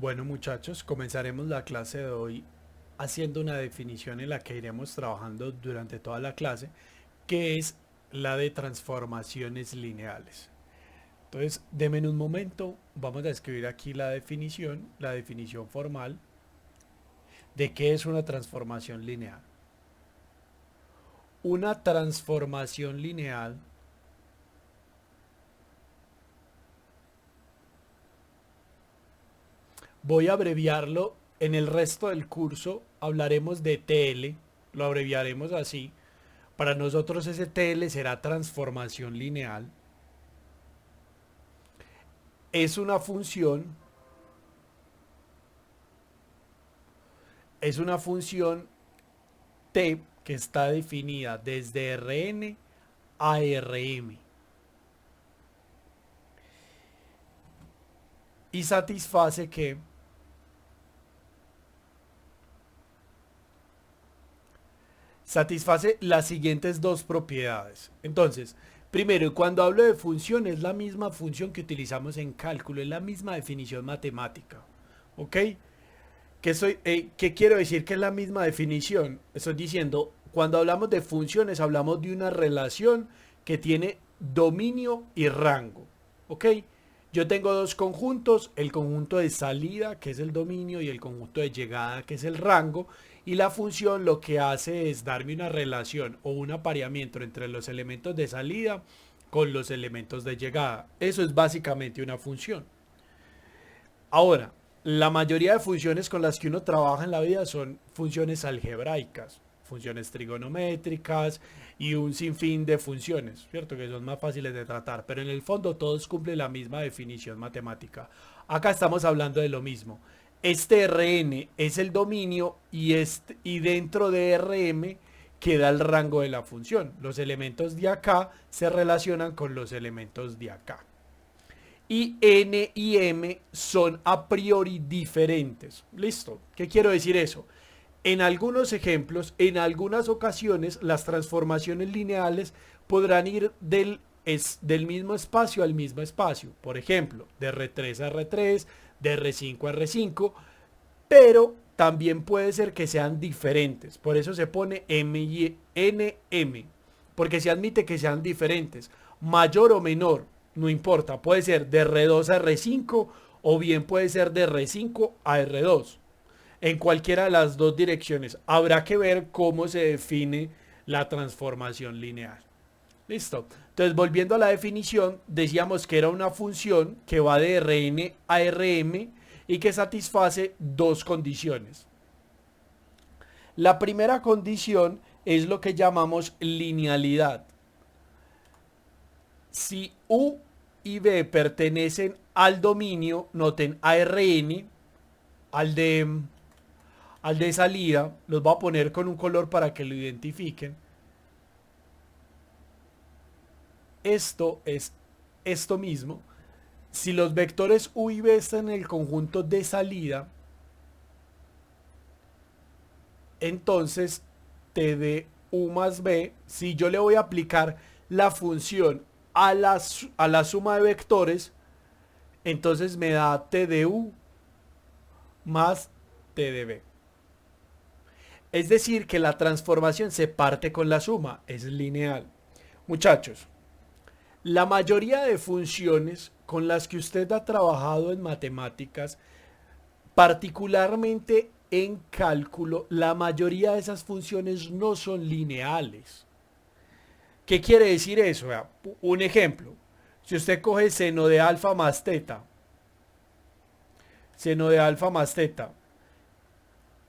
Bueno muchachos, comenzaremos la clase de hoy haciendo una definición en la que iremos trabajando durante toda la clase, que es la de transformaciones lineales. Entonces, denme un momento, vamos a escribir aquí la definición formal de qué es una transformación lineal. Una transformación lineal voy a abreviarlo. En el resto del curso hablaremos de TL, lo abreviaremos así. Para nosotros ese TL será transformación lineal. Es una función, es una función T que está definida desde Rn a Rm y satisface las siguientes dos propiedades. Entonces, primero, cuando hablo de función, es la misma función que utilizamos en cálculo, es la misma definición matemática. ¿Ok? ¿Qué quiero decir que es la misma definición? Estoy diciendo, cuando hablamos de funciones, hablamos de una relación que tiene dominio y rango. ¿Ok? Yo tengo dos conjuntos, el conjunto de salida, que es el dominio, y el conjunto de llegada, que es el rango. Y la función lo que hace es darme una relación o un apareamiento entre los elementos de salida con los elementos de llegada. Eso es básicamente una función. Ahora, la mayoría de funciones con las que uno trabaja en la vida son funciones algebraicas, funciones trigonométricas y un sinfín de funciones, ¿cierto? Que son más fáciles de tratar, pero en el fondo todos cumplen la misma definición matemática. Acá estamos hablando de lo mismo. Este Rn es el dominio y dentro de Rm queda el rango de la función. Los elementos de acá se relacionan con los elementos de acá. Y n y m son a priori diferentes. ¿Listo? ¿Qué quiero decir eso? En algunos ejemplos, en algunas ocasiones, las transformaciones lineales podrán ir del mismo espacio al mismo espacio. Por ejemplo, de R3 a R3, de R5 a R5, pero también puede ser que sean diferentes. Por eso se pone M y NM, porque se admite que sean diferentes, mayor o menor, no importa, puede ser de R2 a R5 o bien puede ser de R5 a R2. En cualquiera de las dos direcciones. Habrá que ver cómo se define la transformación lineal. Listo. Entonces, volviendo a la definición, decíamos que era una función que va de Rn a Rm y que satisface dos condiciones. La primera condición es lo que llamamos linealidad. Si U y B pertenecen al dominio, noten a Rn, al de salida, los voy a poner con un color para que lo identifiquen. Esto es esto mismo. Si los vectores U y B están en el conjunto de salida, entonces T de U más B, si yo le voy a aplicar la función a la suma de vectores, entonces me da T de U más T de B. Es decir, que la transformación se parte con la suma, es lineal. Muchachos, la mayoría de funciones con las que usted ha trabajado en matemáticas, particularmente en cálculo, la mayoría de esas funciones no son lineales. ¿Qué quiere decir eso? Un ejemplo. Si usted coge seno de alfa más teta,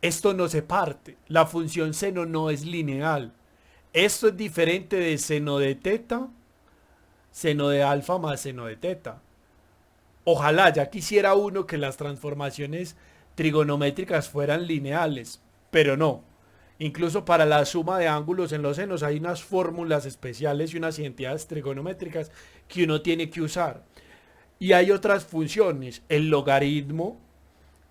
esto no se parte. La función seno no es lineal. Esto es diferente de seno de teta, seno de alfa más seno de teta. Ojalá ya quisiera uno que las transformaciones trigonométricas fueran lineales, pero no. Incluso para la suma de ángulos en los senos hay unas fórmulas especiales y unas identidades trigonométricas que uno tiene que usar. Y hay otras funciones, el logaritmo,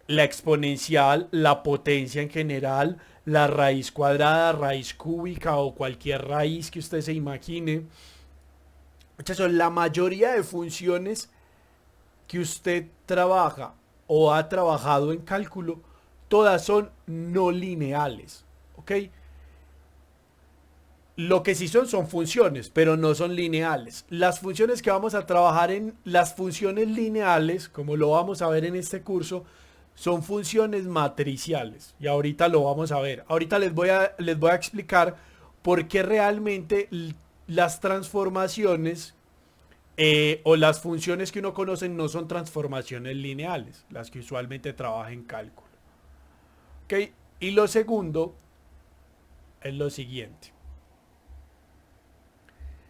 la exponencial, la potencia en general, la raíz cuadrada, raíz cúbica o cualquier raíz que usted se imagine. Muchachos, la mayoría de funciones que usted trabaja o ha trabajado en cálculo, todas son no lineales, ¿ok? Lo que sí son funciones, pero no son lineales. Las funciones que vamos a trabajar en las funciones lineales, como lo vamos a ver en este curso, son funciones matriciales. Y ahorita lo vamos a ver. Ahorita les voy a explicar por qué realmente las transformaciones o las funciones que uno conoce no son transformaciones lineales, las que usualmente trabaja en cálculo. ¿Ok? Y lo segundo es lo siguiente.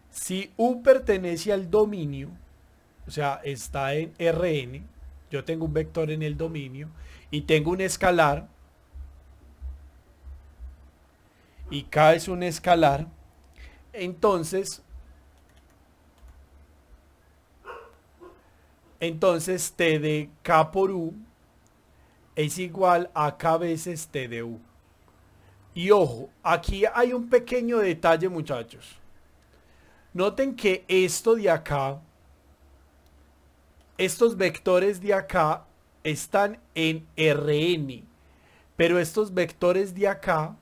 Si U pertenece al dominio, o sea, está en Rn, yo tengo un vector en el dominio y tengo un escalar, y K es un escalar, entonces T de K por U es igual a K veces T de U. Y ojo, aquí hay un pequeño detalle, muchachos. Noten que esto de acá, estos vectores de acá están en Rn, pero estos vectores de acá,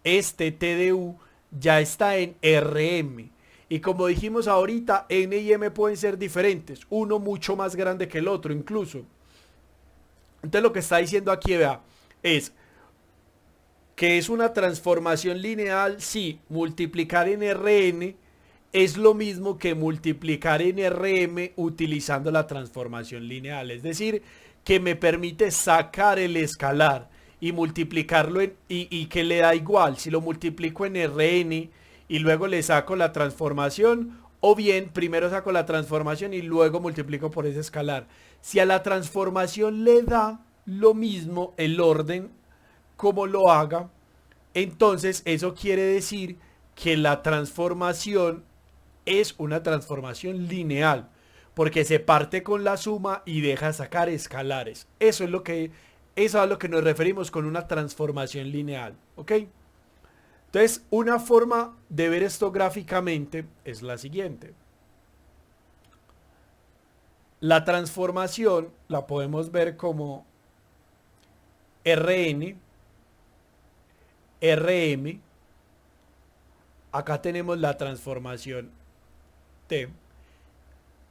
este T de U, ya está en Rm. Y como dijimos ahorita, N y M pueden ser diferentes, uno mucho más grande que el otro incluso. Entonces lo que está diciendo aquí, vea, es que es una transformación lineal si multiplicar en Rn es lo mismo que multiplicar en Rm utilizando la transformación lineal. Es decir, que me permite sacar el escalar y multiplicarlo y que le da igual si lo multiplico en Rn y luego le saco la transformación, o bien primero saco la transformación y luego multiplico por ese escalar. Si a la transformación le da lo mismo el orden como lo haga, entonces eso quiere decir que la transformación es una transformación lineal, porque se parte con la suma y deja sacar escalares. Eso es a lo que nos referimos con una transformación lineal, ¿ok? Entonces, una forma de ver esto gráficamente es la siguiente. La transformación la podemos ver como Rn, Rm. Acá tenemos la transformación T.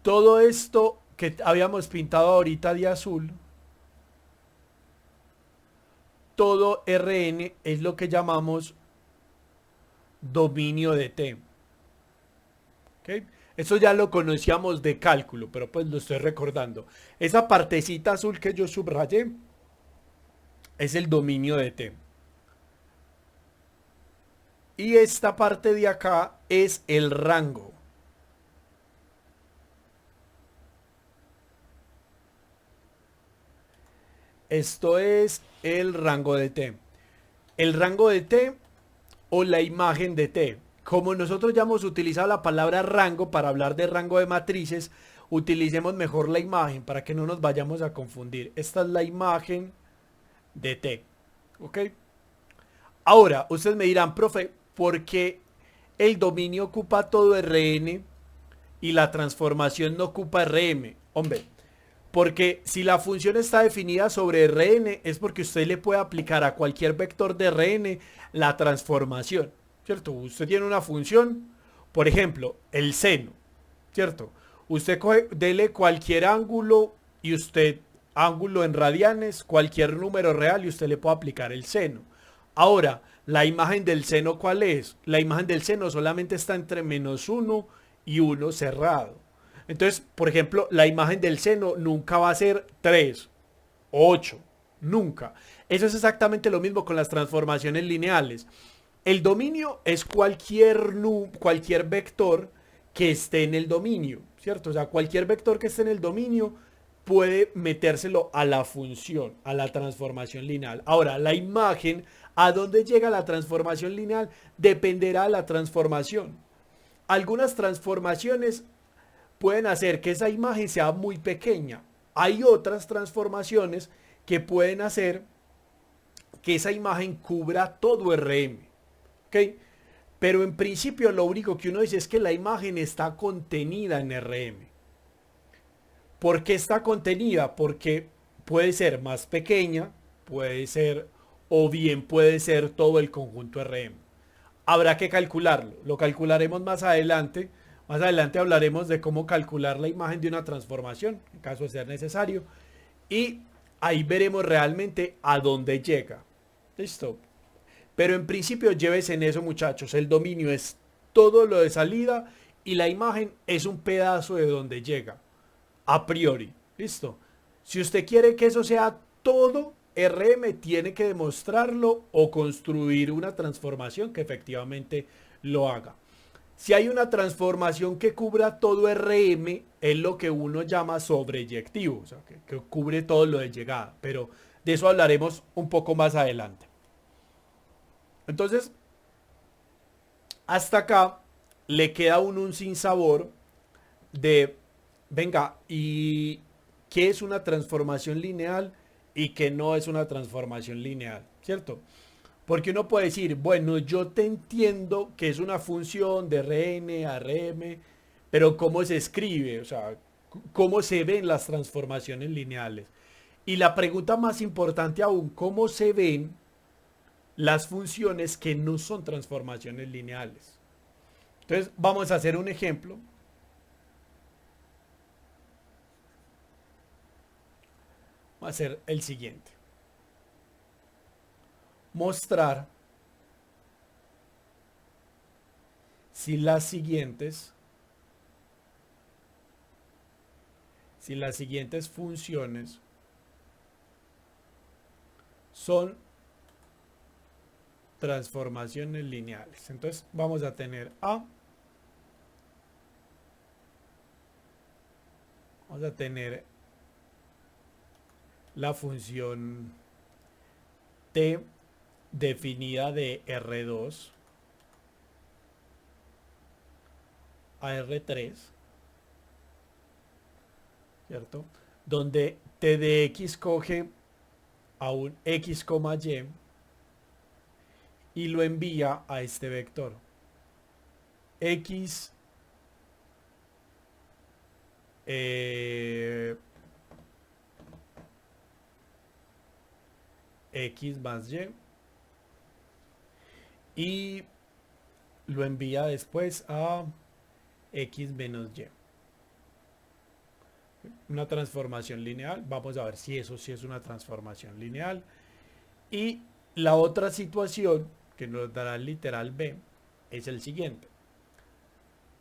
Todo esto que habíamos pintado ahorita de azul, todo Rn es lo que llamamos dominio de T. ¿Okay? Eso ya lo conocíamos de cálculo, pero pues lo estoy recordando. Esa partecita azul que yo subrayé es el dominio de T. Y esta parte de acá es el rango. Esto es el rango de T. El rango de T o la imagen de T. Como nosotros ya hemos utilizado la palabra rango para hablar de rango de matrices, utilicemos mejor la imagen para que no nos vayamos a confundir. Esta es la imagen de T. ¿Ok? Ahora, ustedes me dirán, profe, ¿por qué el dominio ocupa todo Rn y la transformación no ocupa Rm? Hombre, porque si la función está definida sobre Rn es porque usted le puede aplicar a cualquier vector de Rn la transformación, ¿cierto? Usted tiene una función, por ejemplo, el seno, ¿cierto? Usted dele cualquier ángulo y usted, ángulo en radianes, cualquier número real y usted le puede aplicar el seno. Ahora, la imagen del seno, ¿cuál es? La imagen del seno solamente está entre -1 y 1 cerrado. Entonces, por ejemplo, la imagen del seno nunca va a ser 3, 8, nunca. Eso es exactamente lo mismo con las transformaciones lineales. El dominio es cualquier vector que esté en el dominio, ¿cierto? O sea, cualquier vector que esté en el dominio puede metérselo a la función, a la transformación lineal. Ahora, la imagen, ¿a dónde llega la transformación lineal? Dependerá de la transformación. Algunas transformaciones pueden hacer que esa imagen sea muy pequeña. Hay otras transformaciones que pueden hacer que esa imagen cubra todo Rm. ¿Ok? Pero en principio lo único que uno dice es que la imagen está contenida en Rm. ¿Por qué está contenida? Porque puede ser más pequeña, puede ser, o bien puede ser todo el conjunto RM. Habrá que calcularlo, lo calcularemos más adelante. Más adelante hablaremos de cómo calcular la imagen de una transformación, en caso de ser necesario. Y ahí veremos realmente a dónde llega. Listo. Pero en principio llévese en eso, muchachos. El dominio es todo lo de salida y la imagen es un pedazo de donde llega. A priori. Listo. Si usted quiere que eso sea todo, RM tiene que demostrarlo o construir una transformación que efectivamente lo haga. Si hay una transformación que cubra todo RM, es lo que uno llama sobreyectivo, o sea, que cubre todo lo de llegada, pero de eso hablaremos un poco más adelante. Entonces, hasta acá le queda a uno un sinsabor de, venga, ¿y qué es una transformación lineal y qué no es una transformación lineal? ¿Cierto? Porque uno puede decir, bueno, yo te entiendo que es una función de Rn a Rm, pero ¿cómo se escribe? O sea, ¿cómo se ven las transformaciones lineales? Y la pregunta más importante aún, ¿cómo se ven las funciones que no son transformaciones lineales? Entonces, vamos a hacer un ejemplo. Va a ser el siguiente. Mostrar si las siguientes funciones son transformaciones lineales. Entonces vamos a tener vamos a tener la función t definida de R2 a R3, ¿cierto? Donde t de x coge a un x, y y lo envía a este vector x x más y lo envía después a x menos y. Una transformación lineal. Vamos a ver si eso sí es una transformación lineal. Y la otra situación que nos dará el literal b es el siguiente.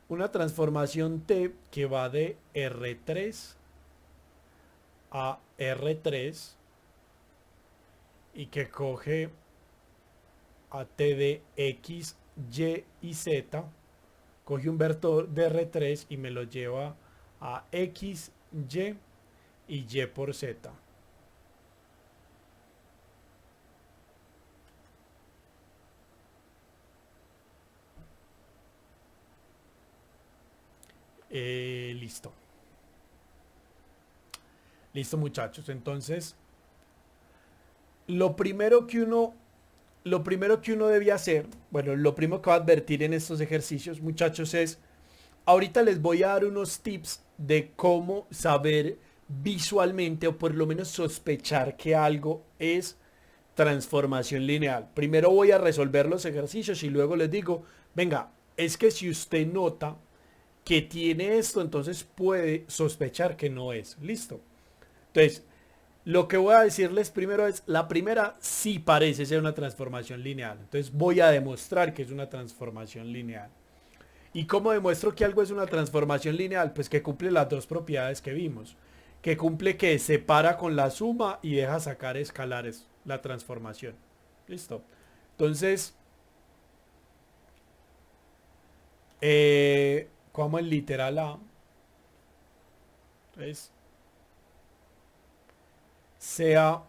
Una transformación t que va de R3 a R3 y que coge a t de x, y y z, coge un vector de R3 y me lo lleva a x, y y por z. Listo. Listo, muchachos. Entonces, lo primero que uno debe hacer, bueno, lo primero que va a advertir en estos ejercicios, muchachos, es, ahorita les voy a dar unos tips de cómo saber visualmente o por lo menos sospechar que algo es transformación lineal. Primero voy a resolver los ejercicios y luego les digo, venga, es que si usted nota que tiene esto, entonces puede sospechar que no es. Listo. Entonces, lo que voy a decirles primero es, la primera sí parece ser una transformación lineal. Entonces voy a demostrar que es una transformación lineal. ¿Y cómo demuestro que algo es una transformación lineal? Pues que cumple las dos propiedades que vimos. Que cumple que separa con la suma y deja sacar escalares la transformación. Listo. Entonces, como el literal A. Entonces, sea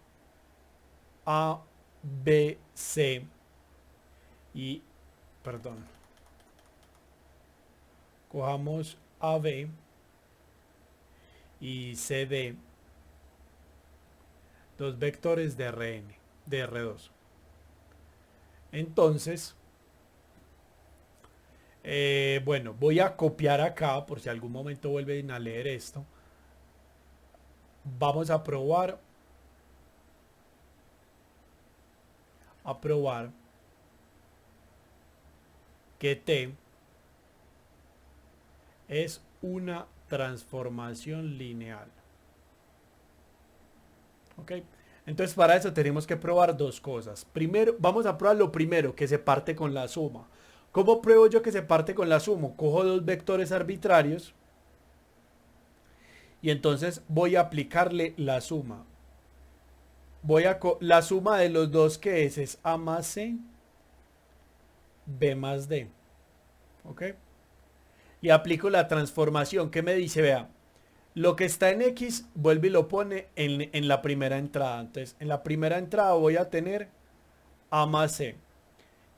A, B, C y, perdón, cojamos AB y CD, dos vectores de Rn, de R2. Entonces, bueno, voy a copiar acá por si algún momento vuelven a leer esto. Vamos a probar a probar que T es una transformación lineal. ¿Ok? Entonces para eso tenemos que probar dos cosas. Primero, vamos a probar lo primero, que se parte con la suma. ¿Cómo pruebo yo que se parte con la suma? Cojo dos vectores arbitrarios y entonces voy a aplicarle la suma. La suma de los dos que es A más C, B más D. ¿Ok? Y aplico la transformación. ¿Qué me dice? Vea, lo que está en X, vuelve y lo pone en la primera entrada. Entonces, en la primera entrada voy a tener A más C.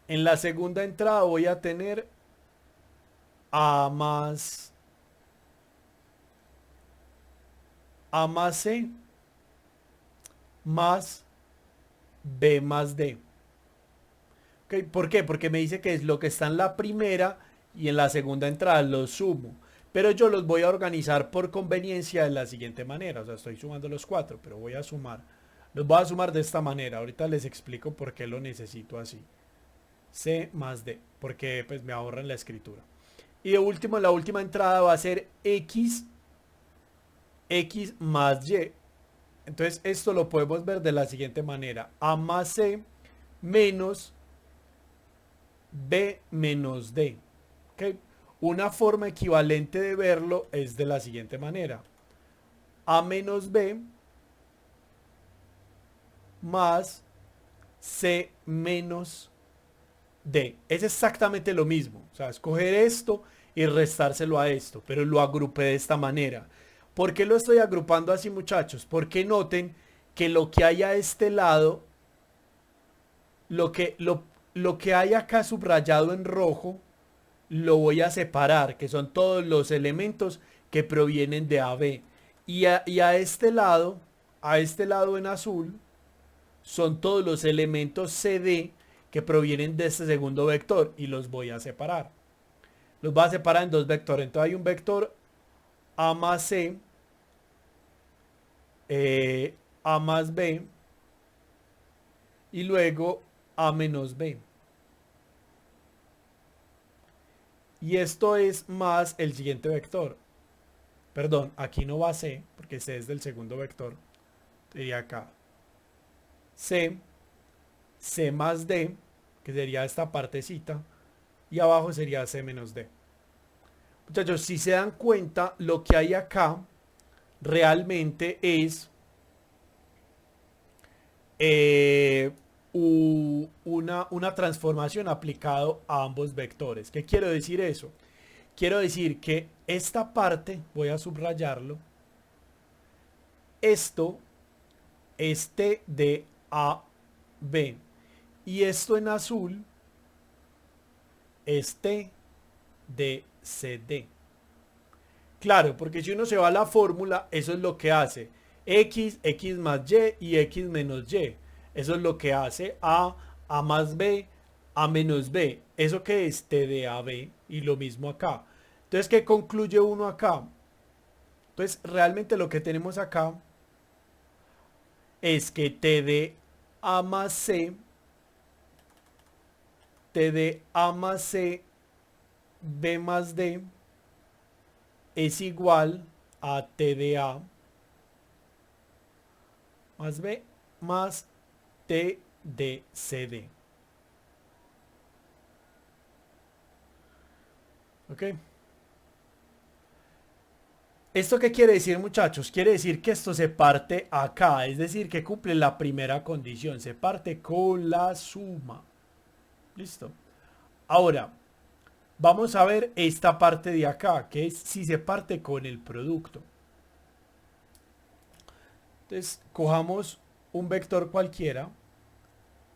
En la segunda entrada voy a tener A más C más B más D. ¿Okay? ¿Por qué? Porque me dice que es lo que está en la primera y en la segunda entrada lo sumo. Pero yo los voy a organizar por conveniencia de la siguiente manera. O sea, estoy sumando los cuatro, pero voy a sumar. Los voy a sumar de esta manera. Ahorita les explico por qué lo necesito así. C más D. Porque pues me ahorran la escritura. Y de último, la última entrada va a ser X más Y. Entonces esto lo podemos ver de la siguiente manera. A más C menos B menos D. ¿Okay? Una forma equivalente de verlo es de la siguiente manera. A menos B más C menos D. Es exactamente lo mismo. O sea, escoger esto y restárselo a esto. Pero lo agrupé de esta manera. ¿Por qué lo estoy agrupando así, muchachos? Porque noten que lo que hay a este lado, lo que hay acá subrayado en rojo, lo voy a separar, que son todos los elementos que provienen de AB. Y a este lado en azul, son todos los elementos CD que provienen de este segundo vector y los voy a separar. Los voy a separar en dos vectores. Entonces hay un vector A más C, A más B y luego A menos B. Y esto es más el siguiente vector. Perdón, aquí no va C, porque C es del segundo vector. Sería acá. C, C más D, que sería esta partecita. Y abajo sería C menos D. Muchachos, si se dan cuenta, lo que hay acá realmente es una transformación aplicado a ambos vectores. ¿Qué quiero decir eso? Quiero decir que esta parte, voy a subrayarlo, esto es T de A B y esto en azul es T de CD. Claro, porque si uno se va a la fórmula, eso es lo que hace X, X más Y X menos Y. Eso es lo que hace A más B, A menos B. ¿Eso que es? T de AB y lo mismo acá. Entonces, ¿qué concluye uno acá? Entonces, realmente lo que tenemos acá es que T de A más C, T de A más C, B más D es igual a T de A más B más T de CD. ¿Ok? ¿Esto qué quiere decir, muchachos? Quiere decir que esto se parte acá, es decir, que cumple la primera condición, se parte con la suma. ¿Listo? Ahora, vamos a ver esta parte de acá, que es si se parte con el producto. Entonces, cojamos un vector cualquiera,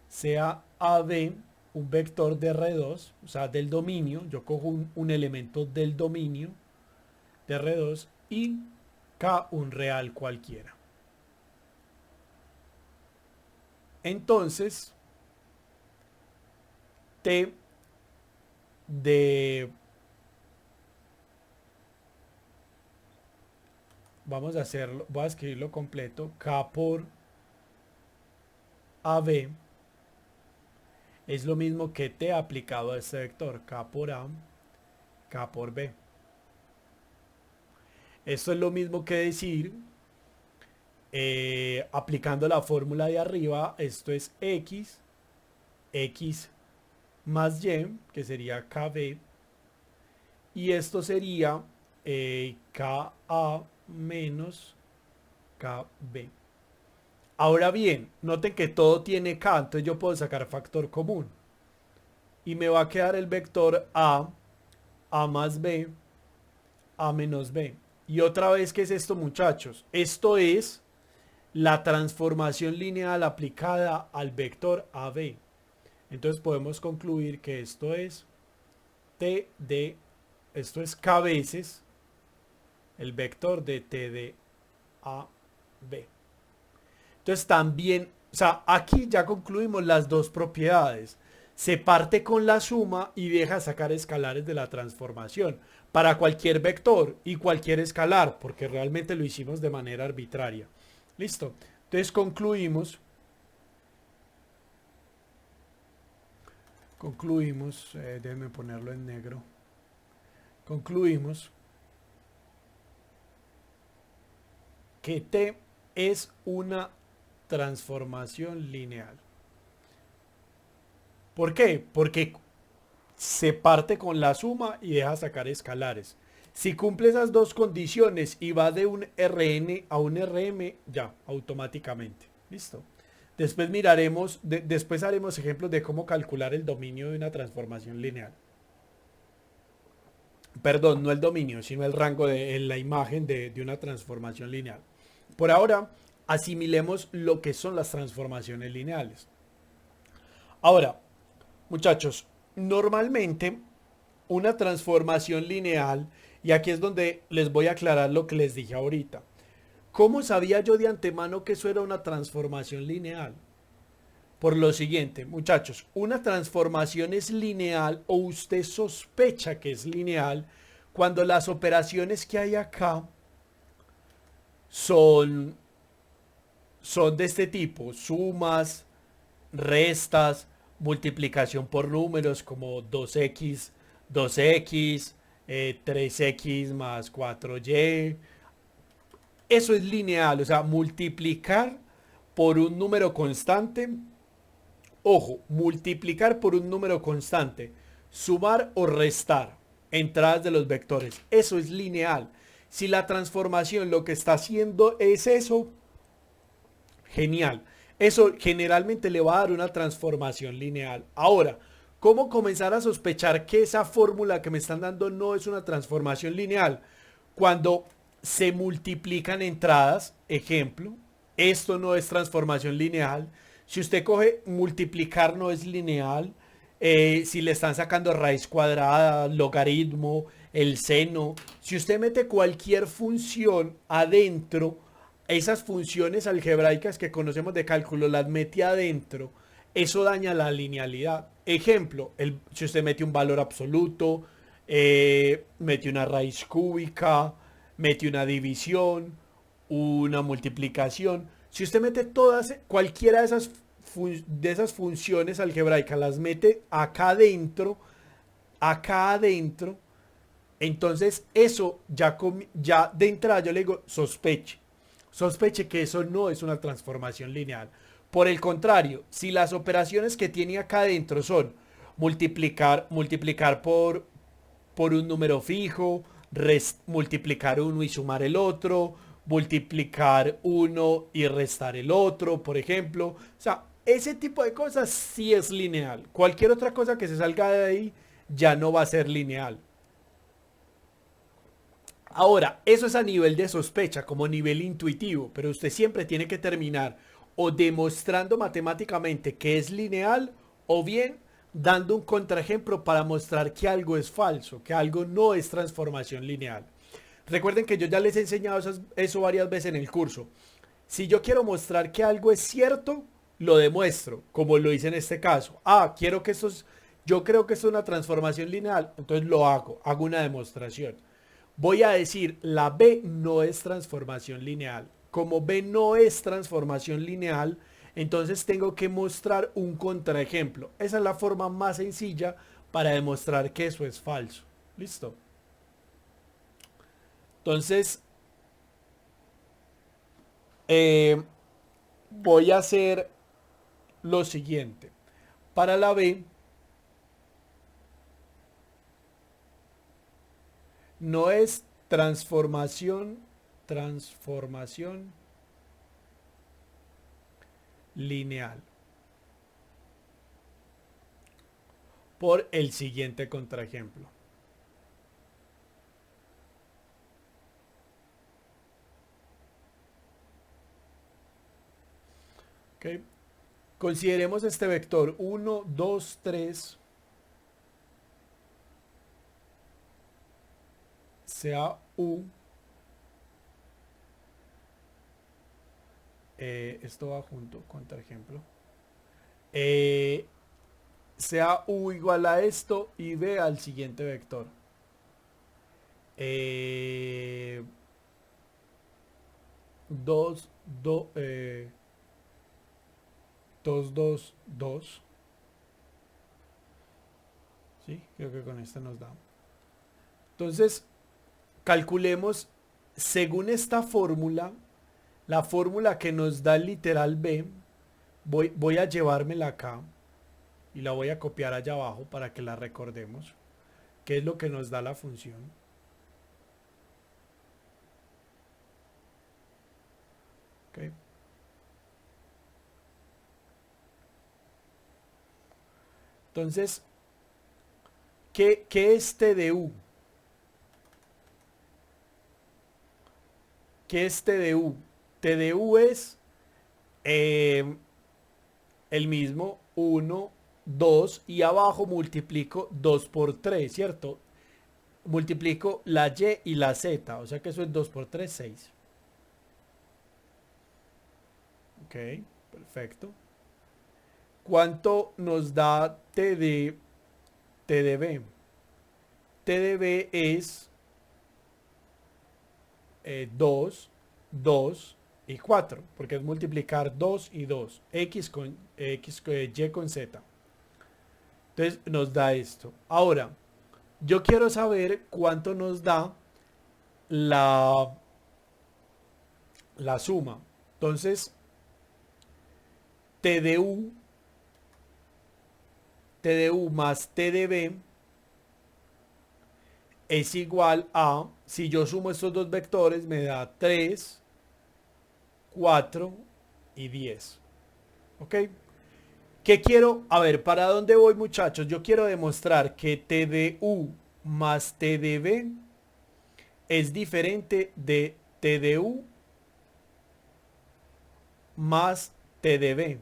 sea AB, un vector de R2, o sea, del dominio. Yo cojo un elemento del dominio de R2 y K un real cualquiera. Entonces, T de... Vamos a hacerlo, voy a escribirlo completo. K por AB es lo mismo que t aplicado a este vector, k por a, k por b. Esto es lo mismo que decir, aplicando la fórmula de arriba, esto es x más y, que sería kb, y esto sería ka menos kb. Ahora bien, noten que todo tiene k, entonces yo puedo sacar factor común. Y me va a quedar el vector a más b, a menos b. Y otra vez, ¿qué es esto, muchachos? Esto es la transformación lineal aplicada al vector AB. Entonces podemos concluir que esto es t de, esto es k veces el vector de t de AB. Entonces también, o sea, aquí ya concluimos las dos propiedades. Se parte con la suma y deja sacar escalares de la transformación para cualquier vector y cualquier escalar, porque realmente lo hicimos de manera arbitraria. Listo. Entonces concluimos, déjenme ponerlo en negro. Concluimos que T es una transformación lineal. ¿Por qué? Porque se parte con la suma y deja sacar escalares. Si cumple esas dos condiciones y va de un Rn a un Rm, ya, automáticamente. Listo. Después miraremos, después haremos ejemplos de cómo calcular el dominio de una transformación lineal. Perdón, no el dominio, sino el rango de la imagen de una transformación lineal. Por ahora, asimilemos lo que son las transformaciones lineales. Ahora, muchachos, normalmente una transformación lineal, y aquí es donde les voy a aclarar lo que les dije ahorita. ¿Cómo sabía yo de antemano que eso era una transformación lineal? Por lo siguiente, muchachos, una transformación es lineal o usted sospecha que es lineal cuando las operaciones que hay acá son de este tipo: sumas, restas, multiplicación por números como 2x, 2x, 3x más 4y. Eso es lineal, o sea, multiplicar por un número constante. Ojo, multiplicar por un número constante, sumar o restar entradas de los vectores. Eso es lineal. Si la transformación lo que está haciendo es eso, genial. Eso generalmente le va a dar una transformación lineal. Ahora, ¿cómo comenzar a sospechar que esa fórmula que me están dando no es una transformación lineal? Cuando se multiplican entradas, ejemplo, esto no es transformación lineal. Si usted coge multiplicar, no es lineal. Si le están sacando raíz cuadrada, logaritmo, el seno, si usted mete cualquier función adentro, esas funciones algebraicas que conocemos de cálculo, las mete adentro, eso daña la linealidad. Ejemplo, si usted mete un valor absoluto, mete una raíz cúbica, mete una división, una multiplicación. Si usted mete cualquiera de esas funciones algebraicas, las mete acá adentro, entonces eso ya de entrada yo le digo sospeche que eso no es una transformación lineal. Por el contrario, si las operaciones que tiene acá adentro son multiplicar por un número fijo, multiplicar uno y sumar el otro, multiplicar uno y restar el otro, por ejemplo. O sea, ese tipo de cosas sí es lineal. Cualquier otra cosa que se salga de ahí ya no va a ser lineal. Ahora, eso es a nivel de sospecha, como nivel intuitivo, pero usted siempre tiene que terminar o demostrando matemáticamente que es lineal o bien dando un contraejemplo para mostrar que algo es falso, que algo no es transformación lineal. Recuerden que yo ya les he enseñado eso varias veces en el curso. Si yo quiero mostrar que algo es cierto, lo demuestro, como lo hice en este caso. Yo creo que esto es una transformación lineal, entonces hago una demostración. Voy a decir, la B no es transformación lineal. Como B no es transformación lineal, Entonces tengo que mostrar un contraejemplo. Esa es la forma más sencilla para demostrar que eso es falso. ¿Listo? Entonces, voy a hacer lo siguiente. Para la B, no es transformación lineal. Por el siguiente contraejemplo. ¿Ok? Consideremos este vector 1, 2, 3. Sea U. Esto va junto, contraejemplo. Sea U igual a esto y B al siguiente vector. 2, 2, 2, 2, 2. Sí, creo que con esta nos da. Entonces, calculemos según esta fórmula, la fórmula que nos da el literal B, voy a llevármela acá y la voy a copiar allá abajo para que la recordemos, que es lo que nos da la función. Okay. Entonces, ¿qué es TDU? ¿Qué es TDU? TDU es el mismo 1, 2 y abajo multiplico 2 por 3, ¿cierto? Multiplico la Y y la Z, o sea que eso es 2 por 3, 6. Ok, perfecto. ¿Cuánto nos da TDB? TDB es 2, 2 y 4, porque es multiplicar 2 y 2, X con Y con Z. Entonces nos da esto. Ahora, yo quiero saber cuánto nos da la suma. Entonces, TDU más TDB es igual a, si yo sumo estos dos vectores, me da 3, 4 y 10. ¿Ok? ¿Qué quiero? A ver, ¿para dónde voy, muchachos? Yo quiero demostrar que TDU más TDB es diferente de TDU más TDB,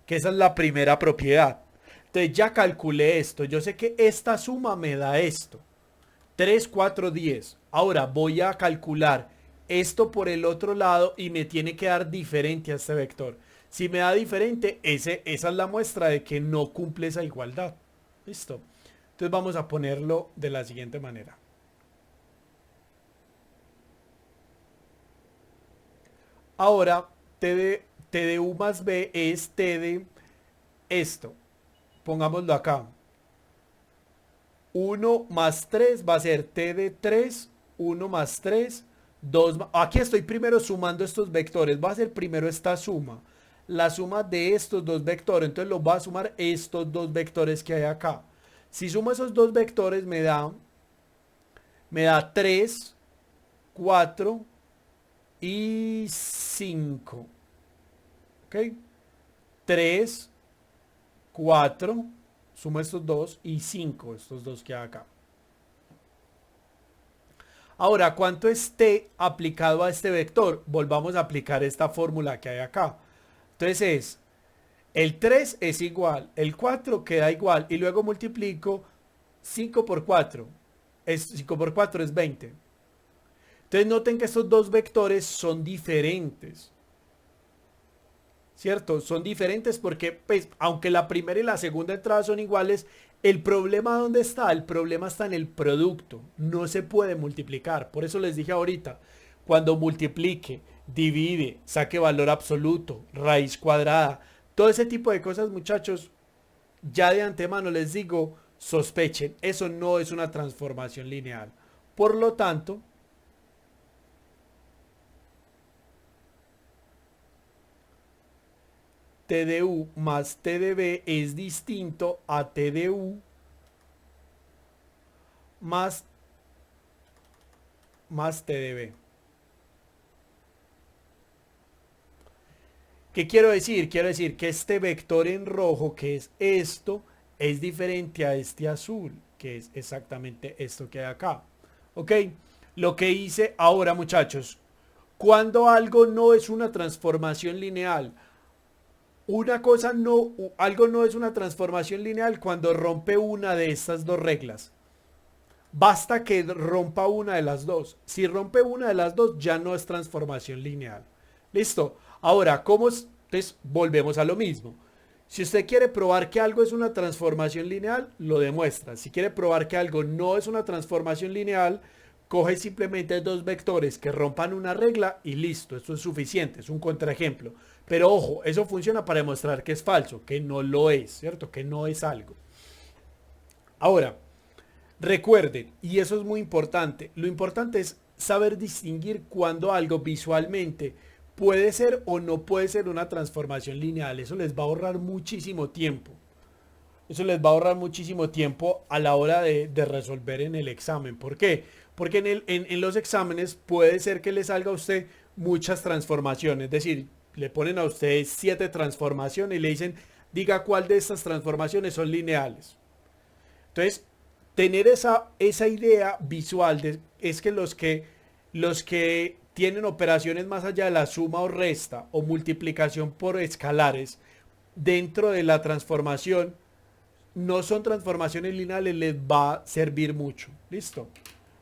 que esa es la primera propiedad. Entonces ya calculé esto. Yo sé que esta suma me da esto. 3, 4, 10. Ahora voy a calcular esto por el otro lado y me tiene que dar diferente a este vector. Si me da diferente, esa es la muestra de que no cumple esa igualdad. ¿Listo? Entonces vamos a ponerlo de la siguiente manera. Ahora, TDU más B es TD esto. Pongámoslo acá. 1 más 3 va a ser TD3, 1 más 3, 2 más... Aquí estoy primero sumando estos vectores. Va a ser primero esta suma. La suma de estos dos vectores. Entonces lo va a sumar estos dos vectores que hay acá. Si sumo esos dos vectores me da 3, 4 y 5. ¿Ok? 3, 4, sumo estos dos y 5, estos dos que hay acá. Ahora, ¿cuánto es t aplicado a este vector? Volvamos a aplicar esta fórmula que hay acá. Entonces es, el 3 es igual, el 4 queda igual y luego multiplico 5 por 4. 5 por 4 es 20. Entonces noten que estos dos vectores son diferentes. ¿Cierto? Son diferentes porque, pues, aunque la primera y la segunda entrada son iguales, el problema ¿dónde está? El problema está en el producto. No se puede multiplicar. Por eso les dije ahorita, cuando multiplique divide, saque valor absoluto, raíz cuadrada, todo ese tipo de cosas, muchachos, ya de antemano les digo, sospechen, eso no es una transformación lineal. Por lo tanto, TDU más TDB es distinto a TDU más TDB. ¿Qué quiero decir? Quiero decir que este vector en rojo, que es esto, es diferente a este azul, que es exactamente esto que hay acá. ¿Ok? Lo que hice ahora, muchachos, cuando algo no es una transformación lineal, algo no es una transformación lineal cuando rompe una de estas dos reglas. Basta que rompa una de las dos. Si rompe una de las dos, ya no es transformación lineal. ¿Listo? Ahora, entonces volvemos a lo mismo. Si usted quiere probar que algo es una transformación lineal, lo demuestra. Si quiere probar que algo no es una transformación lineal, coge simplemente dos vectores que rompan una regla y listo. Esto es suficiente, es un contraejemplo. Pero ojo, eso funciona para demostrar que es falso, que no lo es, ¿cierto? Que no es algo. Ahora, recuerden, y eso es muy importante, lo importante es saber distinguir cuando algo visualmente puede ser o no puede ser una transformación lineal. Eso les va a ahorrar muchísimo tiempo. Eso les va a ahorrar muchísimo tiempo a la hora de resolver en el examen. ¿Por qué? Porque en los exámenes puede ser que le salga a usted muchas transformaciones. Es decir, le ponen a usted 7 transformaciones y le dicen, diga cuál de estas transformaciones son lineales. Entonces, tener esa idea visual es que los que tienen operaciones más allá de la suma o resta o multiplicación por escalares dentro de la transformación no son transformaciones lineales, les va a servir mucho. ¿Listo?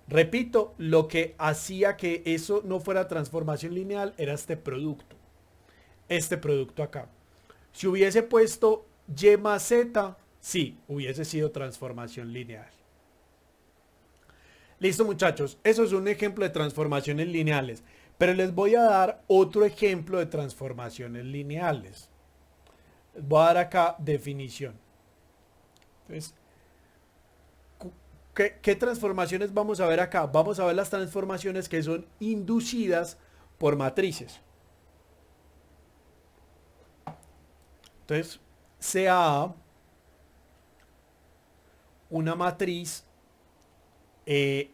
Repito, lo que hacía que eso no fuera transformación lineal era este producto. Este producto acá. Si hubiese puesto y más z, sí, hubiese sido transformación lineal. Listo, muchachos, eso es un ejemplo de transformaciones lineales, pero les voy a dar otro ejemplo de transformaciones lineales. Les voy a dar acá definición. Entonces, ¿qué transformaciones vamos a ver acá? Vamos a ver las transformaciones que son inducidas por matrices. Entonces, sea una matriz M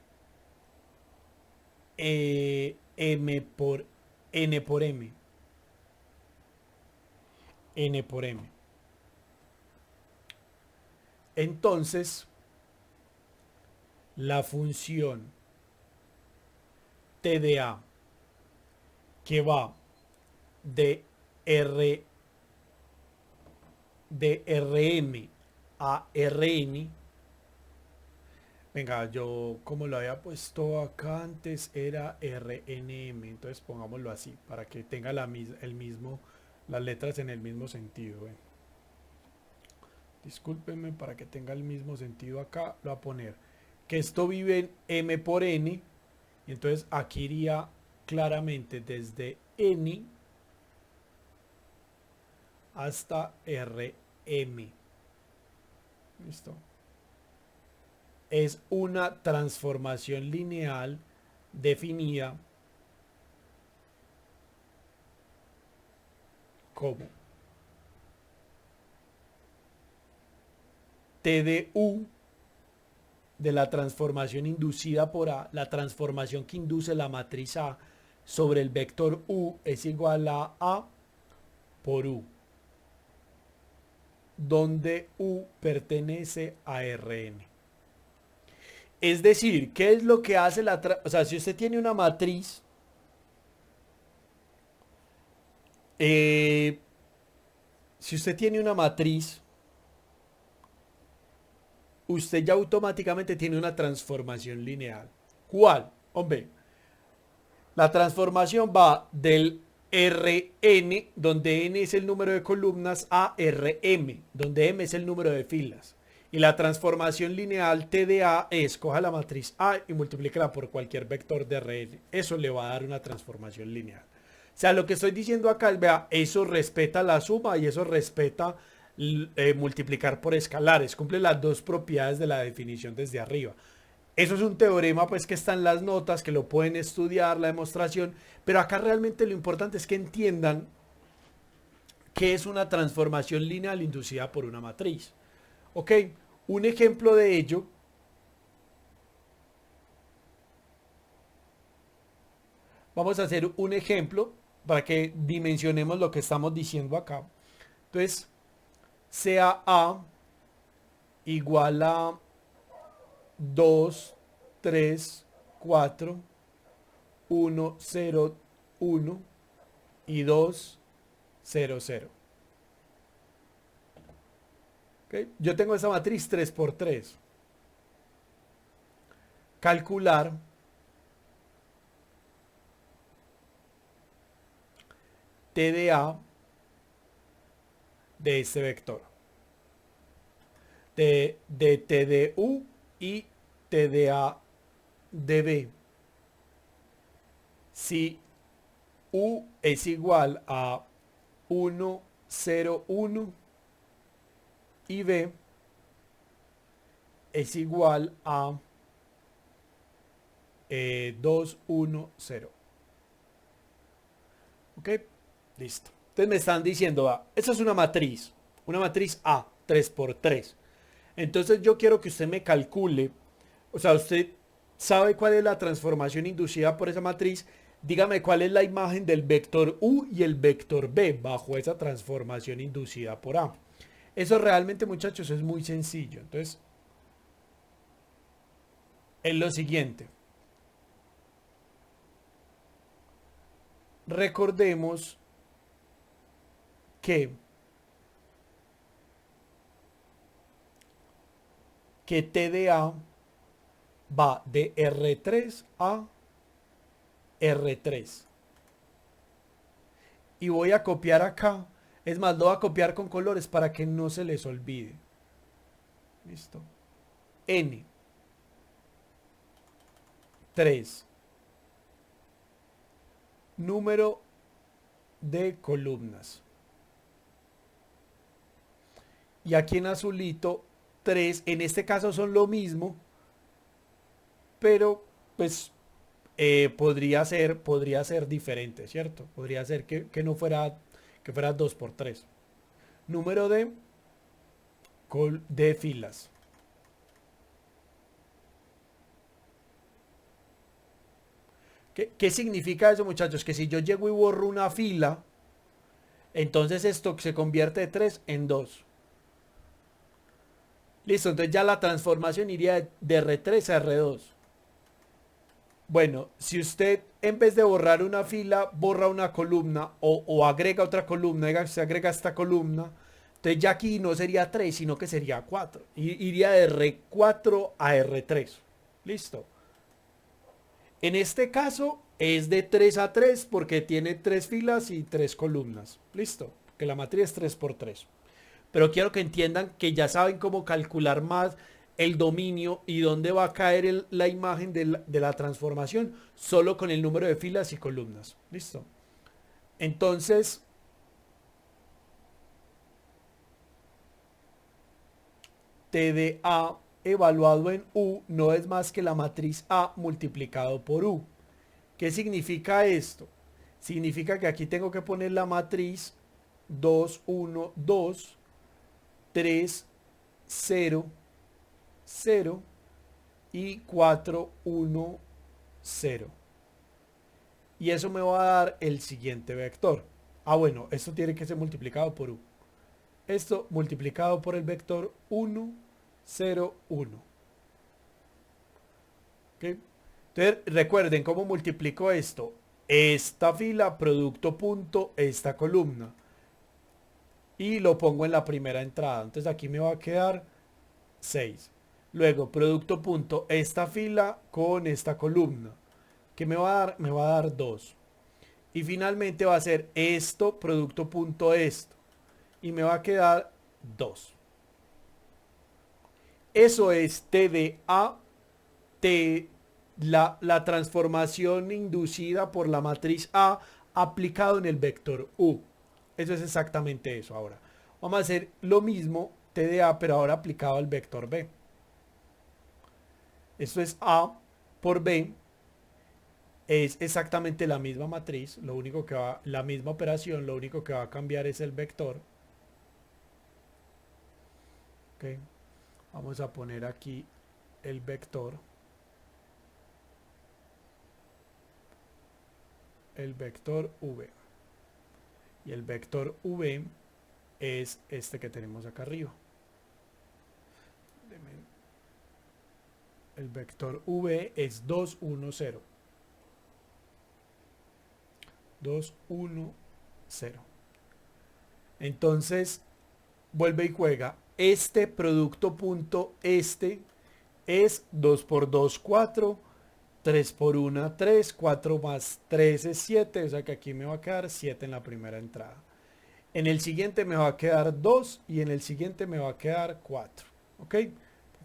por N por M. N por M. Entonces, la función TDA que va de Rm a Rn. Venga, yo como lo había puesto acá antes era RNM, entonces pongámoslo así para que tenga las letras en el mismo sentido. Discúlpenme, para que tenga el mismo sentido acá, lo voy a poner que esto vive en M por N, y entonces aquí iría claramente desde N hasta Rm. ¿Listo? Es una transformación lineal definida como TDU de la transformación inducida por A, la transformación que induce la matriz A sobre el vector U es igual a A por U, donde U pertenece a Rn. Es decir, ¿qué es lo que hace o sea, si usted tiene una matriz, si usted tiene una matriz, usted ya automáticamente tiene una transformación lineal. ¿Cuál? Hombre, la transformación va del Rn, donde n es el número de columnas, a Rm, donde m es el número de filas. Y la transformación lineal TDA es, coja la matriz A y multiplícala por cualquier vector de Rn. Eso le va a dar una transformación lineal. sea, lo que estoy diciendo acá es, vea, eso respeta la suma y eso respeta multiplicar por escalares. Cumple las dos propiedades de la definición desde arriba. Eso es un teorema pues que está en las notas, que lo pueden estudiar, la demostración, pero acá realmente lo importante es que entiendan qué es una transformación lineal inducida por una matriz. Ok, un ejemplo de ello. Vamos a hacer un ejemplo para que dimensionemos lo que estamos diciendo acá. Entonces, sea A igual a 2, 3, 4, 1, 0, 1 y 2, 0, 0. ¿Okay? Yo tengo esa matriz 3 por 3. Calcular T de A de este vector. De T de U y T de A de B. Si U es igual a 1, 0, 1 y B es igual a 2, 1, 0. ¿Ok? Listo. Entonces me están diciendo, esa es una matriz A, 3 por 3. Entonces yo quiero que usted me calcule, o sea, usted sabe cuál es la transformación inducida por esa matriz, dígame cuál es la imagen del vector U y el vector B bajo esa transformación inducida por A. Eso realmente, muchachos, es muy sencillo. Entonces, es lo siguiente. Recordemos que T de A va de R3 a R3. Y voy a copiar acá. Es más, lo voy a copiar con colores para que no se les olvide. Listo. N. 3. Número de columnas. Y aquí en azulito 3. En este caso son lo mismo. Pero pues podría ser diferente, ¿cierto? Podría ser que no fuera, que fuera 2 por 3. Número de filas. ¿Qué significa eso, muchachos? Que si yo llego y borro una fila, entonces esto se convierte de 3 en 2. Listo, entonces ya la transformación iría de R3 a R2. Bueno, si usted en vez de borrar una fila, borra una columna o agrega otra columna, se agrega esta columna, entonces ya aquí no sería 3, sino que sería 4. Iría de R4 a R3. Listo. En este caso es de 3 a 3 porque tiene 3 filas y 3 columnas. Listo. Que la matriz es 3 por 3. Pero quiero que entiendan que ya saben cómo calcular más el dominio y dónde va a caer la imagen de la transformación solo con el número de filas y columnas. Listo. Entonces, T de A evaluado en U no es más que la matriz A multiplicado por U. ¿Qué significa esto? Significa que aquí tengo que poner la matriz 2, 1, 2, 3, 0, 0 y 4, 1, 0. Y eso me va a dar el siguiente vector. Bueno, esto tiene que ser multiplicado por U. Esto multiplicado por el vector 1, 0, 1. ¿Okay? Entonces, recuerden cómo multiplico esto. Esta fila, producto punto, esta columna. Y lo pongo en la primera entrada. Entonces aquí me va a quedar 6. Luego, producto punto, esta fila con esta columna. ¿Qué me va a dar? Me va a dar 2. Y finalmente va a ser esto, producto punto esto. Y me va a quedar 2. Eso es T de A, la transformación inducida por la matriz A aplicado en el vector U. Eso es exactamente eso. Ahora vamos a hacer lo mismo TDA, pero ahora aplicado al vector B. Esto es A por B. Es exactamente la misma matriz, lo único que va, la misma operación, lo único que va a cambiar es el vector. Okay. Vamos a poner aquí el vector. El vector V. Y el vector V es este que tenemos acá arriba. El vector V es 2, 1, 0. 2, 1, 0. Entonces, vuelve y juega. Este producto punto este es 2 por 2, 4. 3 por 1, 3. 4 más 3 es 7. O sea que aquí me va a quedar 7 en la primera entrada. En el siguiente me va a quedar 2 y en el siguiente me va a quedar 4. ¿Ok?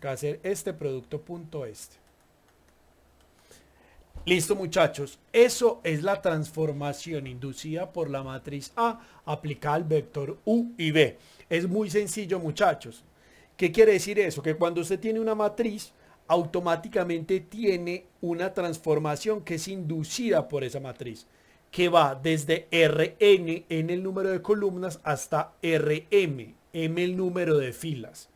Va a ser este producto punto este. Listo, muchachos. Eso es la transformación inducida por la matriz A aplicada al vector U y B. Es muy sencillo, muchachos. ¿Qué quiere decir eso? Que cuando usted tiene una matriz, automáticamente tiene una transformación que es inducida por esa matriz, que va desde Rn en el número de columnas hasta Rm, m el número de filas.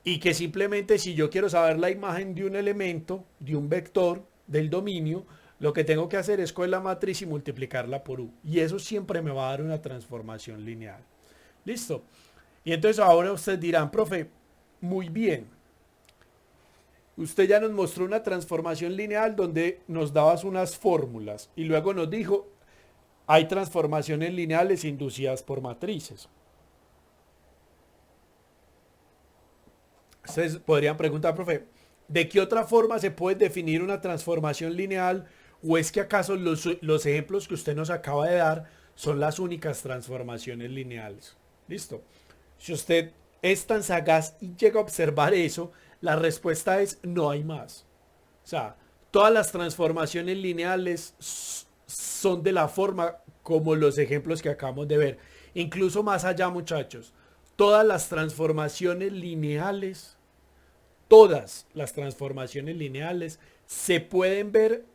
Y que simplemente si yo quiero saber la imagen de un elemento, de un vector, del dominio, lo que tengo que hacer es coger la matriz y multiplicarla por U. Y eso siempre me va a dar una transformación lineal. ¿Listo? Y entonces ahora ustedes dirán, profe, muy bien. Usted ya nos mostró una transformación lineal donde nos dabas unas fórmulas y luego nos dijo, hay transformaciones lineales inducidas por matrices. Ustedes podrían preguntar, profe, ¿de qué otra forma se puede definir una transformación lineal? ¿O es que acaso los ejemplos que usted nos acaba de dar son las únicas transformaciones lineales? Listo. Si usted es tan sagaz y llega a observar eso, la respuesta es no hay más. O sea, todas las transformaciones lineales son de la forma como los ejemplos que acabamos de ver. Incluso más allá, muchachos, todas las transformaciones lineales, se pueden ver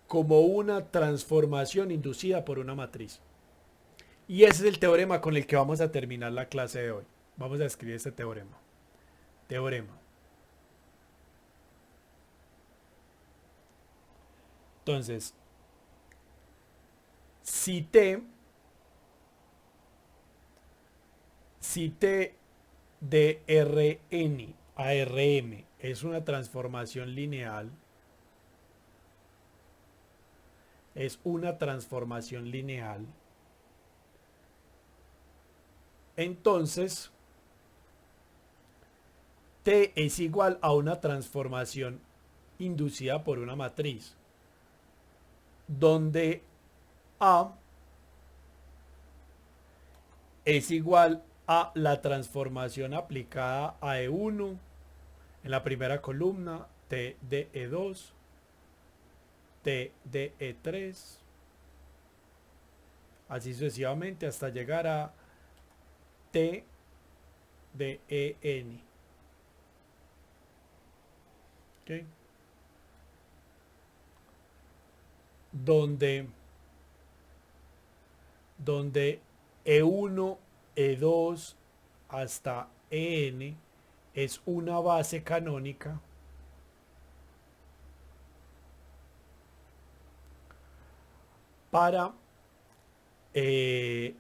como una transformación inducida por una matriz. Y ese es el teorema con el que vamos a terminar la clase de hoy. Vamos a escribir este teorema. Teorema. Entonces, si T de Rn a Rm es una transformación lineal, entonces T es igual a una transformación inducida por una matriz, donde A es igual a la transformación aplicada a E1 en la primera columna, T de E2, T de E3, así sucesivamente hasta llegar a T de En. ¿Okay? Donde E1, E2 hasta En es una base canónica para el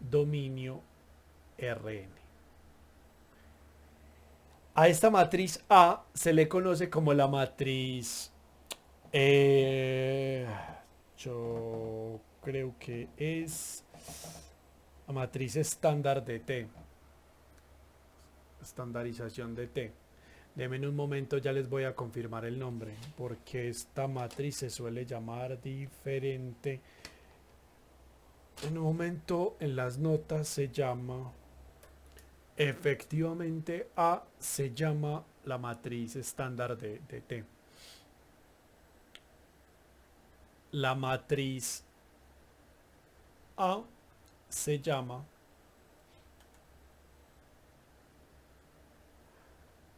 dominio Rn. A esta matriz A se le conoce como la matriz, yo creo que es la matriz estándar de T, estandarización de T. Denme un momento, ya les voy a confirmar el nombre, porque esta matriz se suele llamar diferente. En un momento en las notas se llama, efectivamente A se llama la matriz estándar de T. la matriz A se llama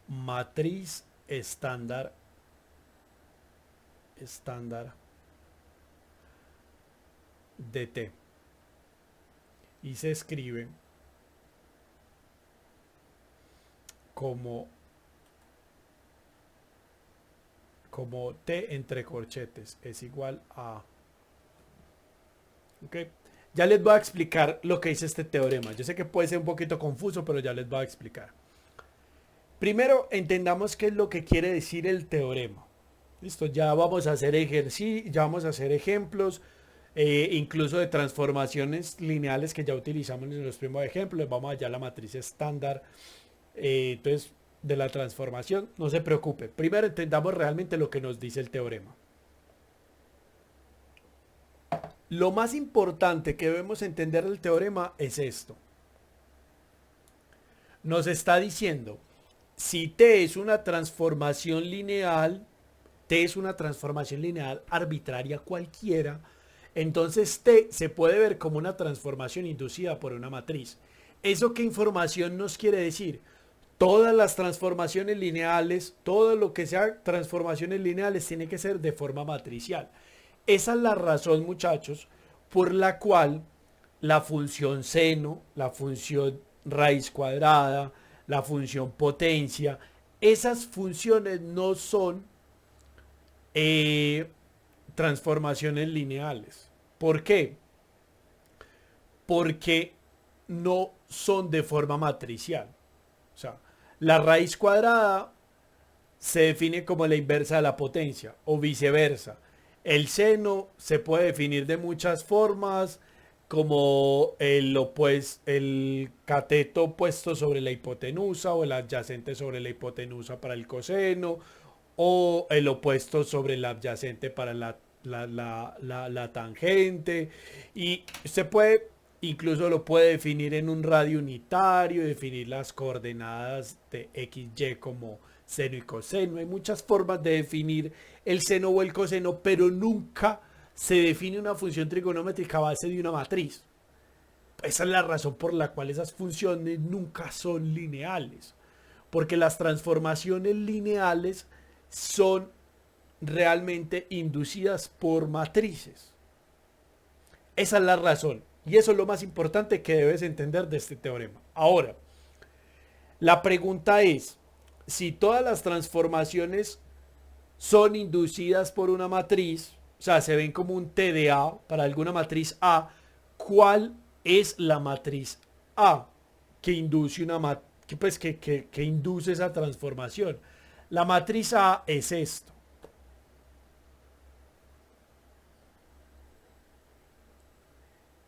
matriz estándar de T y se escribe como T entre corchetes es igual a... ¿Ok? Ya les voy a explicar lo que dice este teorema. Yo sé que puede ser un poquito confuso, pero ya les voy a explicar. Primero, entendamos qué es lo que quiere decir el teorema. Listo, ya vamos a hacer ejercicios, ya vamos a hacer ejemplos, incluso de transformaciones lineales que ya utilizamos en los primeros ejemplos. Vamos allá a la matriz estándar. Entonces, de la transformación, no se preocupe. Primero entendamos realmente lo que nos dice el teorema. Lo más importante que debemos entender del teorema es esto. Nos está diciendo, si T es una transformación lineal, T es una transformación lineal arbitraria cualquiera, entonces T se puede ver como una transformación inducida por una matriz. ¿Eso qué información nos quiere decir? Todas las transformaciones lineales, todo lo que sea transformaciones lineales tiene que ser de forma matricial. Esa es la razón, muchachos, por la cual la función seno, la función raíz cuadrada, la función potencia, esas funciones no son transformaciones lineales. ¿Por qué? Porque no son de forma matricial. O sea, la raíz cuadrada se define como la inversa de la potencia o viceversa. El seno se puede definir de muchas formas, como el cateto opuesto sobre la hipotenusa o el adyacente sobre la hipotenusa para el coseno, o el opuesto sobre el adyacente para la tangente. Y se puede, incluso lo puede definir en un radio unitario, definir las coordenadas de x, y como seno y coseno. Hay muchas formas de definir el seno o el coseno, pero nunca se define una función trigonométrica a base de una matriz. Esa es la razón por la cual esas funciones nunca son lineales, porque las transformaciones lineales son realmente inducidas por matrices. Esa es la razón, y eso es lo más importante que debes entender de este teorema. Ahora, la pregunta es, si todas las transformaciones son inducidas por una matriz, o sea, se ven como un TDA para alguna matriz A, ¿cuál es la matriz A que induce que induce esa transformación? La matriz A es esto.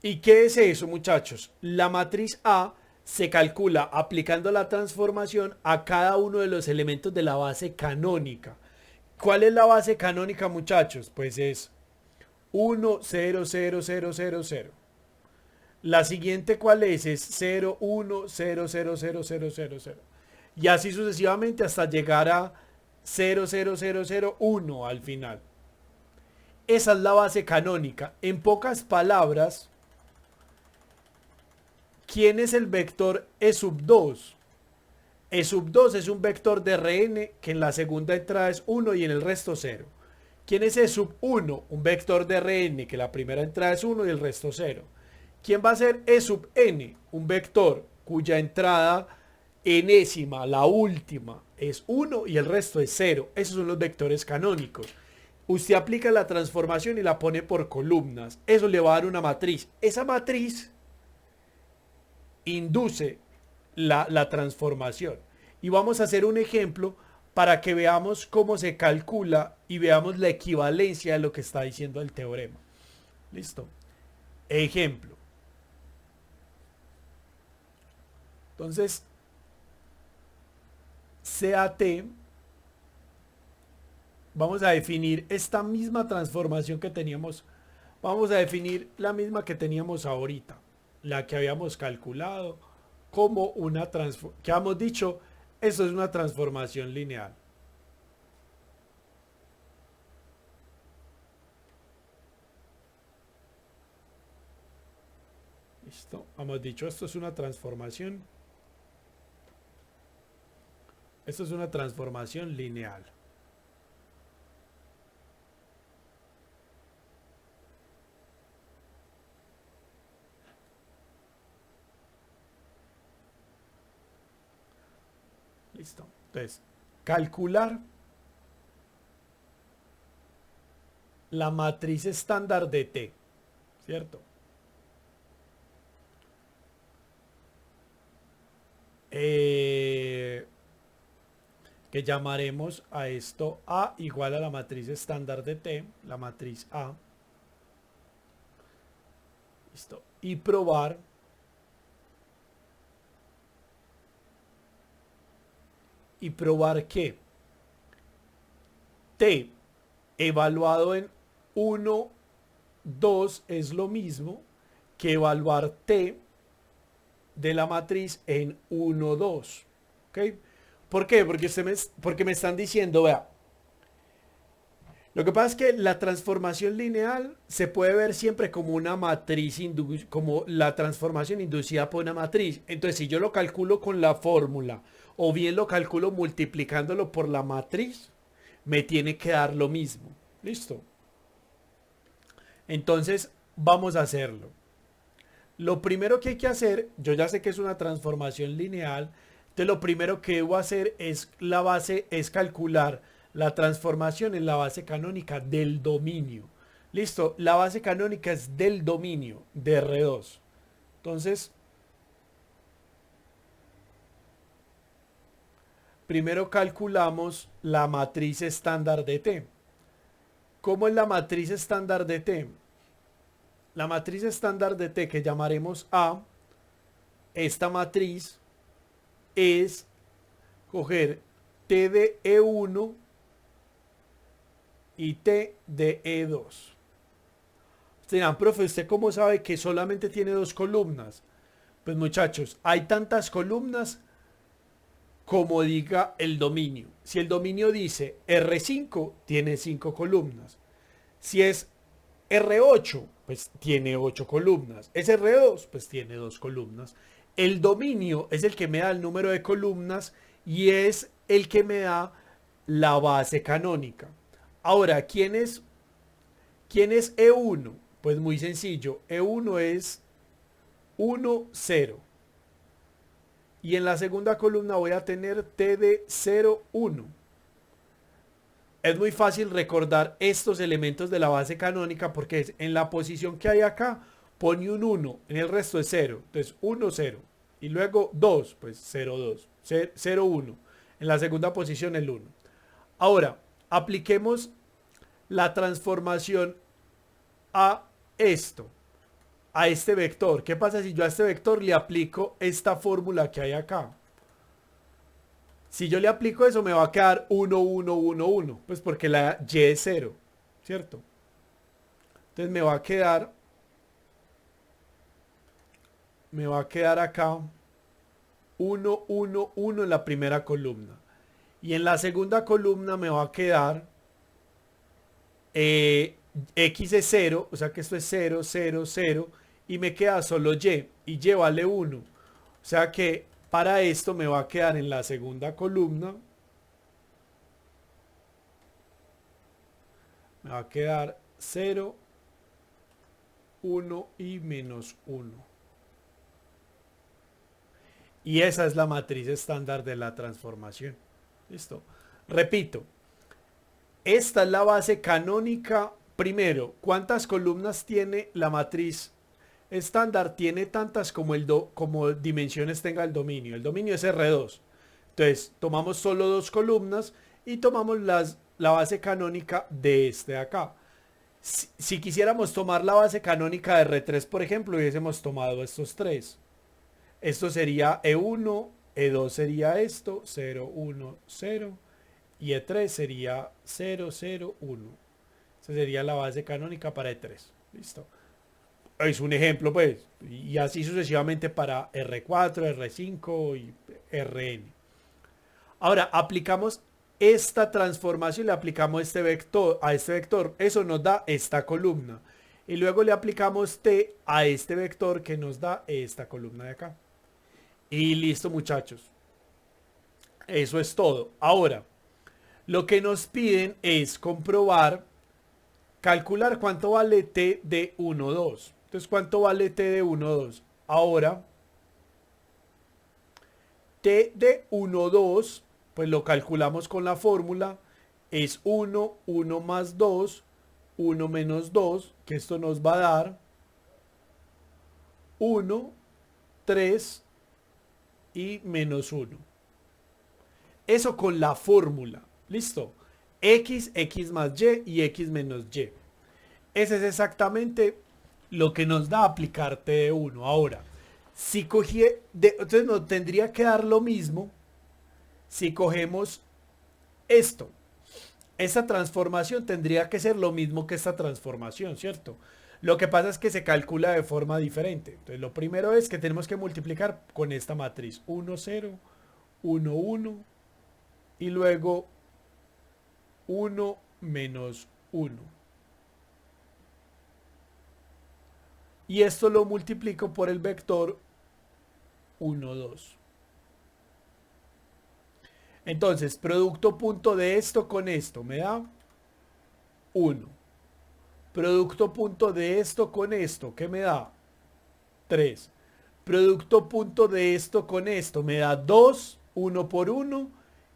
¿Y qué es eso, muchachos? La matriz A se calcula aplicando la transformación a cada uno de los elementos de la base canónica. ¿Cuál es la base canónica, muchachos? Pues es 1, 0, 0, 0, 0, 0. La siguiente, ¿cuál es? Es 0, 1, 0, 0, 0, 0, 0, 0. Y así sucesivamente hasta llegar a 0, 0, 0, 0, 1 al final. Esa es la base canónica. En pocas palabras, ¿quién es el vector E sub 2? E sub 2 es un vector de Rn que en la segunda entrada es 1 y en el resto 0. ¿Quién es E sub 1? Un vector de Rn que la primera entrada es 1 y el resto 0. ¿Quién va a ser E sub n? Un vector cuya entrada enésima, la última, es 1 y el resto es 0. Esos son los vectores canónicos. Usted aplica la transformación y la pone por columnas. Eso le va a dar una matriz. Esa matriz induce la transformación. Y vamos a hacer un ejemplo para que veamos cómo se calcula y veamos la equivalencia de lo que está diciendo el teorema. ¿Listo? Ejemplo. Entonces, CAT, vamos a definir esta misma transformación que teníamos. Vamos a definir la misma que teníamos ahorita, la que habíamos calculado como una transformación, que hemos dicho, esto es una transformación lineal. Listo. Hemos dicho, esto es una transformación. Esto es una transformación lineal. Listo. Entonces, calcular la matriz estándar de T, ¿cierto? Que llamaremos a esto A igual a la matriz estándar de T, la matriz A. Listo. Y probar que T evaluado en 1, 2 es lo mismo que evaluar T de la matriz en 1, 2. ¿Ok? ¿Por qué? Porque me están diciendo, vea, lo que pasa es que la transformación lineal se puede ver siempre como una matriz, como la transformación inducida por una matriz. Entonces, si yo lo calculo con la fórmula o bien lo calculo multiplicándolo por la matriz, me tiene que dar lo mismo. ¿Listo? Entonces, vamos a hacerlo. Lo primero que hay que hacer, yo ya sé que es una transformación lineal, entonces lo primero que debo hacer es calcular la transformación en la base canónica del dominio. Listo, la base canónica es del dominio de R2. Entonces, primero calculamos la matriz estándar de T. ¿Cómo es la matriz estándar de T? La matriz estándar de T que llamaremos A, esta matriz es coger T de E1 y T de E2. Dirán, profe, ¿usted cómo sabe que solamente tiene 2 columnas? Pues muchachos, hay tantas columnas como diga el dominio. Si el dominio dice R5, tiene 5 columnas. Si es R8, pues tiene 8 columnas. Es R2, pues tiene 2 columnas. El dominio es el que me da el número de columnas y es el que me da la base canónica. Ahora, ¿quién es E1? Pues muy sencillo. E1 es 1, 0. Y en la segunda columna voy a tener T de 0, 1. Es muy fácil recordar estos elementos de la base canónica porque es en la posición que hay acá pone un 1, en el resto es 0. Entonces 1, 0. Y luego 2, pues 0, 2. 0, 1. En la segunda posición el 1. Ahora, apliquemos la transformación a esto, a este vector. ¿Qué pasa si yo a este vector le aplico esta fórmula que hay acá? Si yo le aplico eso me va a quedar 1, 1, 1, 1. Pues porque la y es 0, ¿cierto? Entonces me va a quedar acá 1, 1, 1 en la primera columna. Y en la segunda columna me va a quedar X es 0, o sea que esto es 0, 0, 0. Y me queda solo Y. Y Y vale 1. O sea que para esto me va a quedar en la segunda columna. Me va a quedar 0, 1 y menos 1. Y esa es la matriz estándar de la transformación. Listo. Repito. Esta es la base canónica. Primero, ¿cuántas columnas tiene la matriz estándar? Tiene tantas como como dimensiones tenga el dominio. El dominio es R2. Entonces, tomamos solo 2 columnas y tomamos la base canónica de este de acá. Si quisiéramos tomar la base canónica de R3, por ejemplo, hubiésemos tomado estos 3. Esto sería E1, E2 sería esto, 0, 1, 0. Y E3 sería 0, 0, 1. Esa sería la base canónica para E3. Listo. Es un ejemplo, pues. Y así sucesivamente para R4, R5 y Rn. Ahora, aplicamos esta transformación, le aplicamos este vector, a este vector. Eso nos da esta columna. y luego le aplicamos t a este vector que nos da esta columna de acá. Y listo, muchachos. Eso es todo. Ahora, lo que nos piden es comprobar, calcular cuánto vale t de 1, 2. Entonces, ¿cuánto vale t de 1, 2? Ahora, t de 1, 2, pues lo calculamos con la fórmula. Es 1, 1 más 2, 1 menos 2, que esto nos va a dar 1, 3 y menos 1. Eso con la fórmula. ¿Listo? X, X más Y y X menos Y. Ese es exactamente lo que nos da aplicar T de 1. Ahora, si cogí, entonces nos tendría que dar lo mismo si cogemos esto. Esta transformación tendría que ser lo mismo que esta transformación, ¿cierto? Lo que pasa es que se calcula de forma diferente. Entonces, lo primero es que tenemos que multiplicar con esta matriz. 1, 0, 1, 1 y luego 1 menos 1. Y esto lo multiplico por el vector 1, 2. Entonces, producto punto de esto con esto me da 1. Producto punto de esto con esto, ¿qué me da? 3. Producto punto de esto con esto me da 2, 1 por 1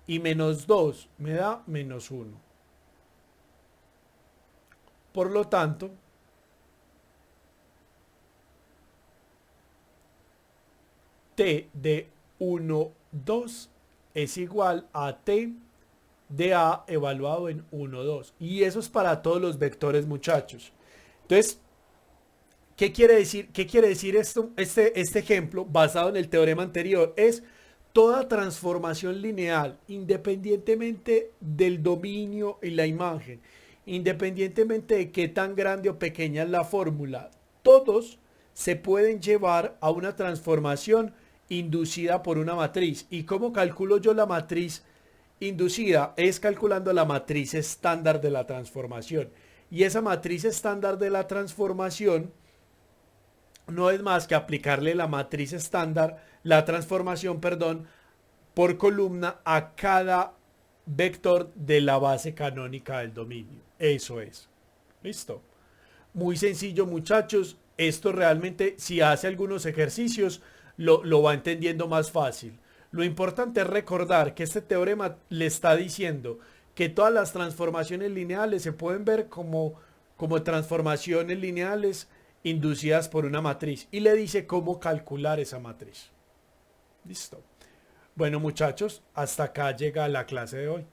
y menos 2 me da menos 1. Por lo tanto, t de 1, 2 es igual a t de a evaluado en 1, 2. Y eso es para todos los vectores, muchachos. Entonces, ¿qué quiere decir esto? Este ejemplo, basado en el teorema anterior, es toda transformación lineal, independientemente del dominio y la imagen, independientemente de qué tan grande o pequeña es la fórmula, todos se pueden llevar a una transformación inducida por una matriz. ¿Y cómo calculo yo la matriz inducida? Es calculando la matriz estándar de la transformación. Y esa matriz estándar de la transformación no es más que aplicarle la matriz estándar, la transformación, perdón, por columna a cada vector de la base canónica del dominio. Eso es. ¿Listo? Muy sencillo, muchachos. Esto realmente, si hace algunos ejercicios, lo va entendiendo más fácil. Lo importante es recordar que este teorema le está diciendo que todas las transformaciones lineales se pueden ver como transformaciones lineales inducidas por una matriz. Y le dice cómo calcular esa matriz. Listo. Bueno, muchachos, hasta acá llega la clase de hoy.